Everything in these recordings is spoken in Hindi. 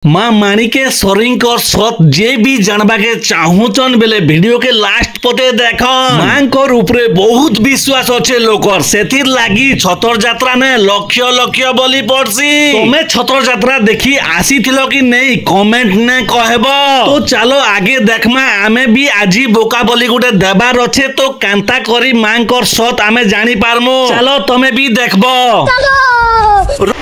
माँ माणिके सरींकर सत जे भी जानबा के चाहूचन बेले वीडियो के लास्ट पते देख मांकर ऊपरे बहुत विश्वास अच्छे लोकर सेथिर लागी छतर यात्रा ने लक्ष लक्ष बलि पड़सी। तुम्हें छतर यात्रा देखी आसी थिलो कि नहीं कमेंट ने कहबो। तो चलो आगे देखमा आमे भी आजी बोका बलि गुटे देबार अच्छे तो कांता करी मांकर सत आमे जानी पारमु। चलो तमे भी देखबो।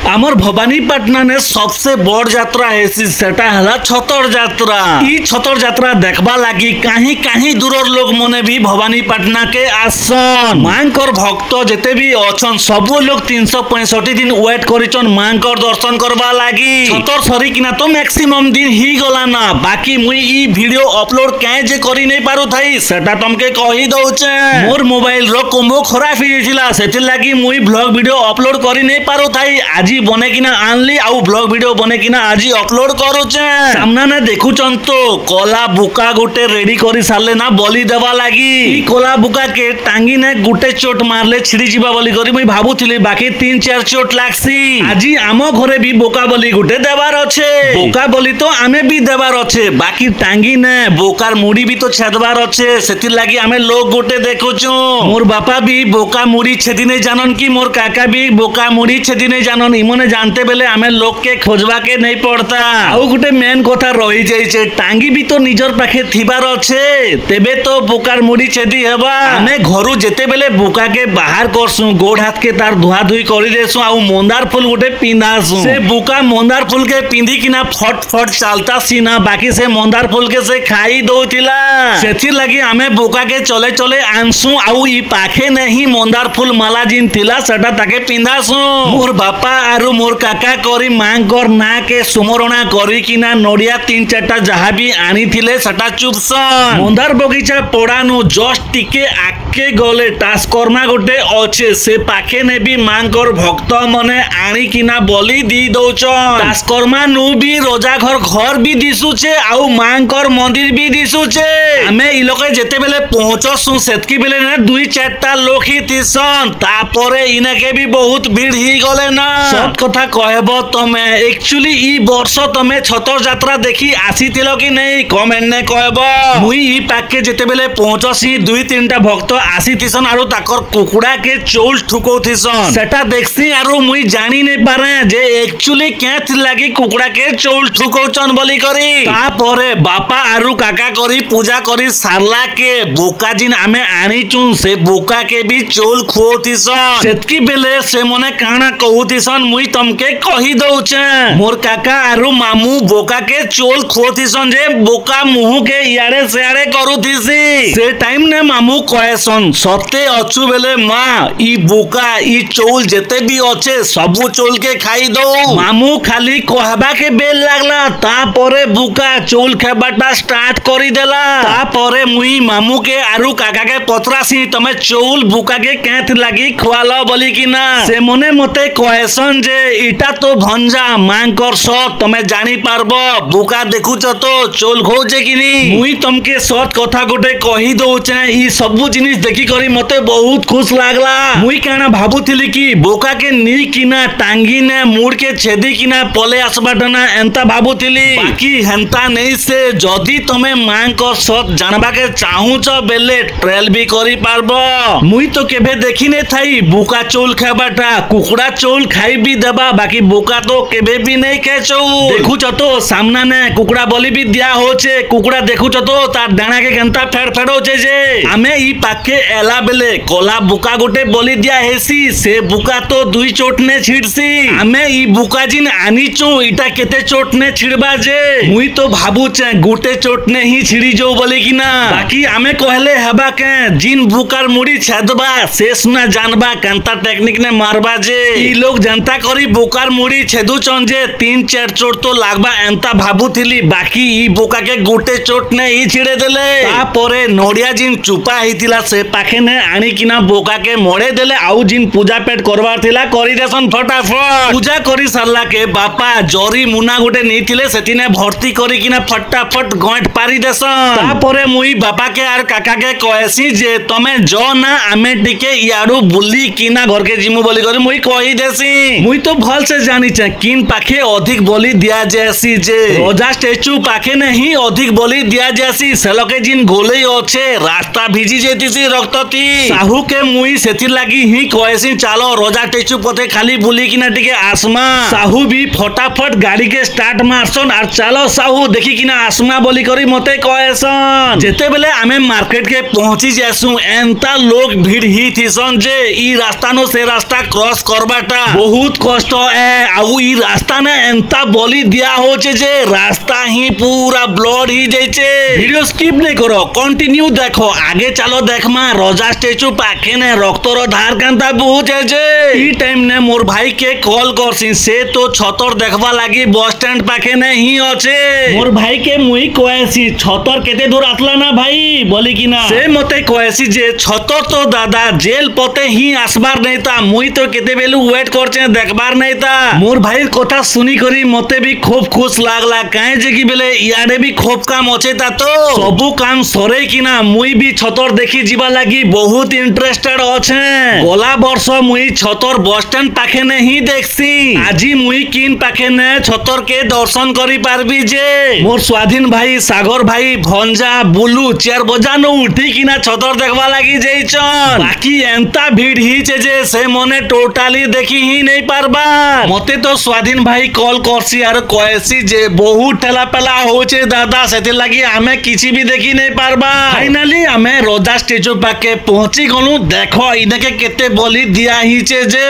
आमर भवानीपाटना ने सबसे बड़ यात्रा है सेटा हला छतर यात्रा। ई छतर यात्रा देखबा लागी कहीं कहीं दूर लोग मने भी भवानीपाटना के आसन। मांकर भक्त जेते भी अछन सब लोग 365 दिन वेट करिचन मांकर दर्शन करबा लागी। छतर सरी किना तो मैक्सिमम दिन ही गला ना। बाकी मुई ई वीडियो अपलोड काहे जे करी नहीं पारु थाई सेटा तमके कहि दउचे। मोर मोबाइल रो कोम्बो खराब हो गेथिला सेति लागी मुई ब्लॉग वीडियो अपलोड करी नहीं पारु थाई। आजी बने किना आनली आउ ब्लॉग वीडियो बने किना आजी अपलोड करूचे। सामना ने देखुचन तो कोला बुका गुटे रेडी करी सारले ना बलि देवा लागी। ई कोला बुका के टांगी ने गुटे चोट मारले छिड़ी जीवा बलि करी मुई भाबुथिली बाकी 3-4 चोट लागसी। आजी आमो घरे भी बोका बलि गुटे देवार अच्छे। बोका बलि तो आमे भी देवार अच्छे बाकी टांगी ने बोकार मुड़ी भी तो छेदवार अच्छे सेति लागी आमे लोग गुटे देखुचु। मोर बापा भी बोका मुड़ी छेदी नहीं जानन की मोर काका भी बोका मुड़ी छेदी नहीं जानन। इमने जानते बेले आमे लोग के खोजवा के नहीं पड़ता। आउ गुटे मेन कथा रही जाइछे टांगी भी तो निजर पाखे थिबार अच्छे तेबे तो बोकार मुड़ी छेदी हेबा। आमे घरु जेते बेले बोका के बाहर करसु गोड़ हाथ के तार धुआ धुई करी देसु आउ मंदार फूल गुटे पिंदासु। से बोका मंदार फूल के पिंदी किना फट फट चालता सीना बाकी से मंदार फूल के से खाई दउतिला। सेथि लागि आमे बोका के चले चले आनसु आउ ई पाखे नहीं मंदार फूल माला जिन थिला सेटा ताके पिंदासु। मोर बापा आरु मोर काका करी मांकर ना के सुमरणा करी किना नडिया 3-4टा जहा भी आनी थिले सटा चुपसन। मंदार बगीचा पड़ानु जस्ट टिके आके गले टास्कर्मा गोटे अच्छे से पाखे ने भी मांकर भक्त मने आनी किना बलि दी दउचन। टास्कर्मा नु भी रोजा घर भी दिसुचे आउ मांकर मंदिर भी दिसुचे। आमे इ लोके जेते बेले पहुंचसु सेतकी बेले ने 2-4टा लोक ही थिसन तापरे इनके भी बहुत भीड़ ही गले ना। सत कथा कहबो तमे एक्चुअली ई वर्ष तमे छतर यात्रा देखी आसीथिलो कि नहीं कमेंट ने कहबो। मुई ई पाके जेते बेले पहुंचसी 2-3टा भक्त आसीथिसन आरो ताकर कुकुड़ा के चोल ठुकौथिसन सेटा देखसी आरो मुई जानी नहीं पारे जे एक्चुअली केथ लागी कुकुड़ा के चोल ठुकौचन बलि करी। तापरे बापा आरु काका करी पूजा करी सारला के बोका जिन आमे आनीचु से बोका के भी चोल खुओथिसन। सेतकी बेले से मने काना कहूथिसन मुई तमके कहि दउचे। मोर काका आरु मामू बोका के चोल खोथिसन जे बोका मुहु के इयारे सेयारे करूथिसी। से टाइम ने मामू कहेसन सते अछु बेले मां ई बोका ई चोल जेते भी अच्छे सबु चोल के खाई दो। मामू खाली कहबा के बेल लागला तापरे बोका चोल खेबाटा स्टार्ट करी देला। तापरे मुई मामू के आरु काका के पतरासी तमे चोल बोका के केथ लागी खवालो बलि किना। से मने मते कहेसन जे इटा तो भंजा मांकर सत तमे जानी पारबो बोका देखुच तो चोल खोजे कि नहीं। मुई तमके सत कथा गोटे कहि दउचे ई सबु जिनिस देखि करी मते बहुत खुश लागला। मुई काना भाबुथिली कि बोका के नी किना टांगी ने मुड़ के छेदी किना पले आसबाटना एंता भाबुथिली बाकी हेंता नहीं से जदी तमे मांकर सत जानबा के चाहूच बेले ट्रेल भी करी पारबो। मुई तो केबे देखि ने थाई बोका चोल खाबाटा कुकुड़ा चोल खाई भी देबा बाकी बोका तो केबे भी नहीं खेचो। देखुच तो सामना ने कुकुड़ा बलि भी दिया होचे कुकुड़ा देखुच तो तार डाना के केंता फेड़ फेड़ होचे जे आमे ई पाके एला बेले कोला बुका गोटे बलि दिया हेसी से बुका तो 2 चोट ने छिड़सी। आमे ई बुका जिन आनीचो इटा केते चोट ने छिड़बा जे मुई तो भाबुचे गोटे चोट ने ही छिड़ी जो बलि किना बाकी आमे कहले हेबा के जिन बुकार मुड़ी छेदबा शेष ना जानबा कांता टेक्निक ने मारबा जे ई लोग जनता करी बुकार मुड़ी छेदुचन जे 3-4 चोट तो लागबा एंता भाबुथिली बाकी ई बोका के गोटे चोट ने ही छिड़े देले। तापरे नडिया जिन चुपा हितिला से पाखे ने आनी किना बोका के मोड़े देले आउ जिन पूजा पेट करवार थिला करी देसन फटाफट। पूजा करी सारला के बापा जरी मुना गोटे नीथिले सेतिने भर्ती करी किना फटाफट गंठ पारी देसन। तापरे मुई बापा के आर काका के कहसी जे तमे जो ना आमे टिके याडू बुली किना घर के जिमु बोली करी मुई कहि देसी। मुई तो भल से जानी छ किन पाखे अधिक बलि दिया जैसी जे रोजा स्टेचू पाखे नहीं अधिक बलि दिया जैसी सेलके जिन गोले अच्छे रास्ता भिजी जेतीसी रक्तती साहू के मुई सेथिर लागी ही कहसी चालो रोजा स्टेचू पथे खाली बुली किना टिके आसमा साहू भी फटाफट गाड़ी के स्टार्ट मारसन और चालो साहू देखी किना आसमा बोली करी मते कहसन जेते बेले आमे मार्केट के पहुंची जासु एंता लोग भीड़ ही थीसन जे ई रास्ता नो से रास्ता क्रॉस करबाटा बहुत कष्ट है आउ ई रास्ता ने एंता बोली दिया होचे जे रास्ता ही पूरा ब्लड ही जाइछे वीडियो स्किप नहीं करो कंटिन्यू देखो आगे चलो देखमा रोजा स्टेचू पाखे ने रक्तर धार कांता बहुत है जे ई टाइम ने मोर भाई के कॉल करसी से तो छतर देखवा लागी बस स्टैंड पाखे ने ही अच्छे मोर भाई के मुई कहसी छतर केते दूर आतला ना भाई बोली कि ना से मते कहसी जे छतर तो दादा जेल पते ही आसबार नहीं था मुई तो केते बेलू वेट करछे देखबार नहीं था मोर भाई कथा सुनी करी मते भी खूब खुश लागला काहे जे कि बेले याडे भी खूब काम अच्छे ता तो सबु काम सरे कि ना मुई भी छतर देखी जीवा लागी बहुत इंटरेस्टेड अच्छे गला वर्ष मुई छतर बस स्टैंड पाखे ने ही देखसी आजी मुई किन पाखे ने छतर के दर्शन करी पारबी जे मोर स्वाधीन भाई सागर भाई भंजा बुलू चेयर बजानो उठी किना छतर देखवा लागी जाइछन बाकी एंता भीड़ ही छे जे से मने टोटली देखी ही नहीं पारबा मते तो स्वाधीन भाई कॉल करसी आर कहसी जे बहुत ठेला पेला होचे दादा सेति लागी हमें किछि भी देखी नहीं पारबा फाइनली हमें रोजा स्टेचू पाके पहुंची गलु देखो इनके केते बोली दिया ही छे जे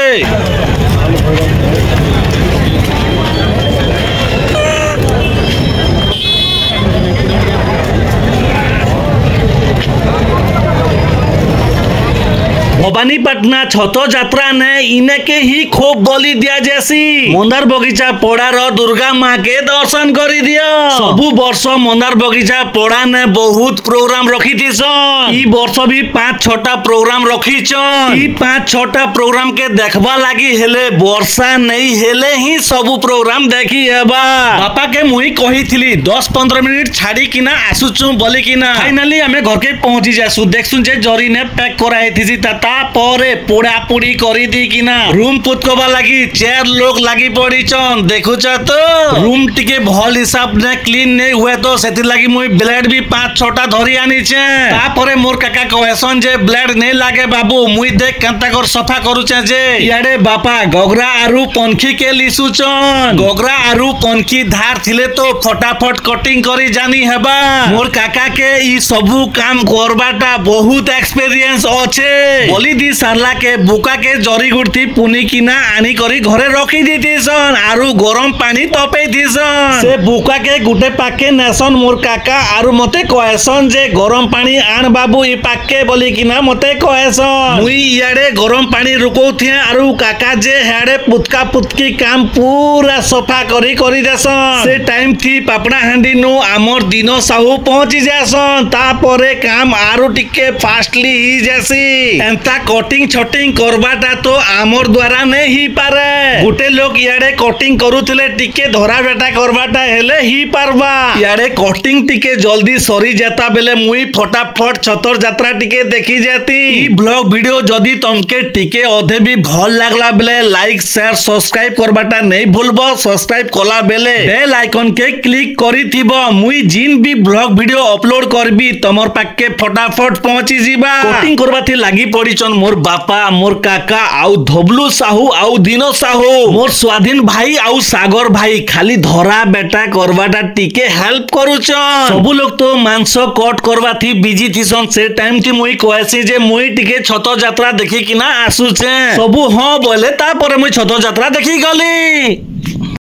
भवानीपाटना छतो यात्रा ने इनके ही खूब बलि दिया जैसी मंदार बगीचा पड़ार दुर्गा माँ के दर्शन करी दियो सबु वर्ष मंदार बगीचा पड़ा ने बहुत प्रोग्राम रखी थी ई वर्ष भी 5-6टा प्रोग्राम रखी ई 5-6टा प्रोग्राम के देखवा लगी हेले वर्षा नहीं हेले ही सबु प्रोग्राम देखी हेबा बापा के मुई कही थी 10-15 मिनिट छाड़ी किना आसुचु बोली किना फाइनली हमें घर के पहुंची जासु देखसु जे जरी ने पैक कराई थी तापरे पोड़ा पुड़ी करी दी किना रूम पुतकबा लगी चेयर लोग लगी पड़ी चन देखुच तो रूम टिके भल हिसाब ने क्लीन नहीं हुए तो सेति लगी मुई ब्लेड भी 5-6टा धरी आनी छे तापरे मोर काका कहसन जे ब्लेड नहीं लागे बाबू मुई देख कांता कर सफा करूचे जे याडे बापा गगरा आरु पंखी के लिसु चन गगरा आरु पंखी धार थिले तो फटाफट कटिंग करी जानी हेबा मोर काका के ई सबु काम करबाटा बहुत एक्सपीरियंस अच्छे बोली दी सारला के बुका के जरी गुड़ती पुनी किना आनी करी घरे रखी दीसन आरु गरम पानी तपे दीसन से बुका के गुटे पाके नेसन मोर काका आरु मते कहसन जे गरम पानी आन बाबू ई पाके बोली किना मते कहसन मुई याडे गरम पानी रुकौथे आरु काका जे हेडे पुतका पुतकी काम पूरा सफा करी देसन से टाइम थी पापड़ा हांडी नु आमर दिनो साहू पहुंची जासन तापरे काम आरु टिके फास्टली ही जैसी एंता कटिंग छटिंग करबाटा तो आमर द्वारा नहीं ही पारे गुटे लोग याडे कटिंग करूथिले टिके धरा बेटा करबाटा हेले ही पारबा याडे कटिंग टिके जल्दी सरी जाता बेले मुई फटाफट छतर यात्रा टिके देखी जाती ई ब्लॉग वीडियो जदी तमके टिके अधे भी भल लागला बेले लाइक शेयर सब्सक्राइब करबाटा नहीं भूलबो सब्सक्राइब कला बेले बेल आइकन के क्लिक करी थिबो मुई जिन भी ब्लॉग वीडियो अपलोड करबी तमर पाके फटाफट पहुंची जीबा कटिंग करबाथि लागी पड़ीचन मोर बापा मोर काका आउ धबलू साहू आउ दिनो साहू मोर स्वाधीन भाई आउ सागर भाई खाली धरा बेटा करवाटा टिके हेल्प करूचन सबु लोग तो मांस कट करवा थी बिजी थीसन से टाइम थी मुई कहसी जे मुई टिके छतो यात्रा देखि किना आसुचे सबु हां बोले तापरे मुई छतो यात्रा देखि गली।